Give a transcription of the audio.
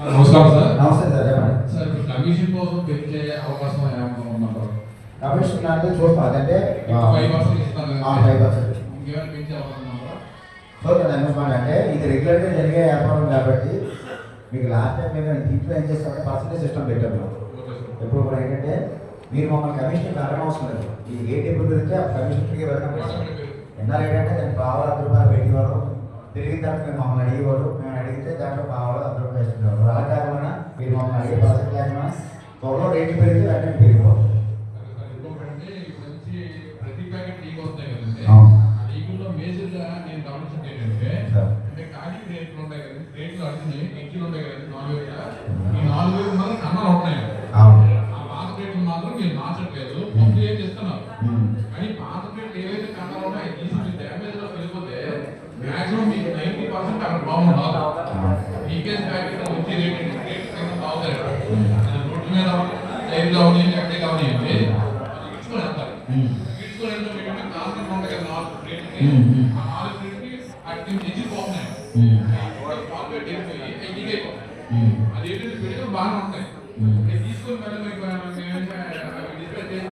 నమస్కారం సార్. నమస్తే సార్, చెప్పండి సార్. ఇప్పుడు కమిషన్ కోసం పెంచే అవకాశం ఏమైనా ఉందంటారు? కమిషన్ అంటే చూస్తాం, అదంటే 5% ఇస్తాను కదా, 5%. ఇంకేమైనా పెంచే అవకాశం ఉందా? చూడండి అనుకోండి, అంటే ఇది రెగ్యులర్గా జరిగే వ్యాపారం కాబట్టి మీకు లాస్ట్ టైం మేము దీంట్లో ఏం చేస్తామంటే పర్సంటేజ్ సిస్టమ్ పెట్టాము. ఎప్పుడు కూడా ఏంటంటే మీరు మమ్మల్ని కమిషన్ అడగనవసరం లేదు. ఈ ఏ టేబుల్ పెడితే ఆ కమిషన్కి వెళ్ళడం ఎన్నాళ్ళు ఏంటంటే దాన్ని పావులు 10 రూపాయలు పెట్టేవారు, తిరిగిన తర్వాత మేము మమ్మల్ని అడిగేవారు, మేము అడిగితే దాంట్లో పావులు 10 రూపాయలు వేసుకునేవారు. అలా కాకుండా మీరు మమ్మల్ని అడిగే పర్సెంట్ లేకుండా త్వరలో రేట్లు పెరిగితే వెంటనే పెరిగిపోతుంది. ప్రతి ప్యాకెట్ లీక్ వస్తాయి కదండి, లీకుల్లో మేజర్గా నేను గమనించింది ఏంటంటే అంటే ఖాళీ రేట్లు ఉంటాయి కదండి, రేట్లు అడిగి ఎక్కిలు ఉంటాయి కదండి 4,000. ఈ 4,000 మాత్రం కన్నా ఉంటున్నాయి. ఆ పాత రేట్లు మాత్రం మీరు మార్చట్లేదు, ముందు ఏం చేస్తున్నారు. కానీ పాత రేట్లు ఏవైతే కన్నా ఉన్నాయో తీసి డ్యామేజ్ లో వెళ్ళిపోతే మాక్సిమం మీకు 90% అక్కడ బాగుండదు. లీకేజ్ ప్యాకెట్ వచ్చి రేట్ కింద బాగుతాయి. రోడ్డు మీద టైర్ కావాలి, ఎక్కడే కావాలి అంటే ఇచ్చుకొని వెళ్తారు. ఇచ్చుకొని వెళ్తే మీకు కాన్సెప్ట్ ఉంటాయి కదా 4 రేట్లకి, ఆ 4 రేట్లకి అటు తెచ్చిపోతున్నాయి. కార్పొరేట్ వెళ్ళిపోయి లీక్ అయిపోతాయి. అది ఏంటంటే పెట్టుకుని బాగానే ఉంటాయి. తీసుకొని మళ్ళీ మీకు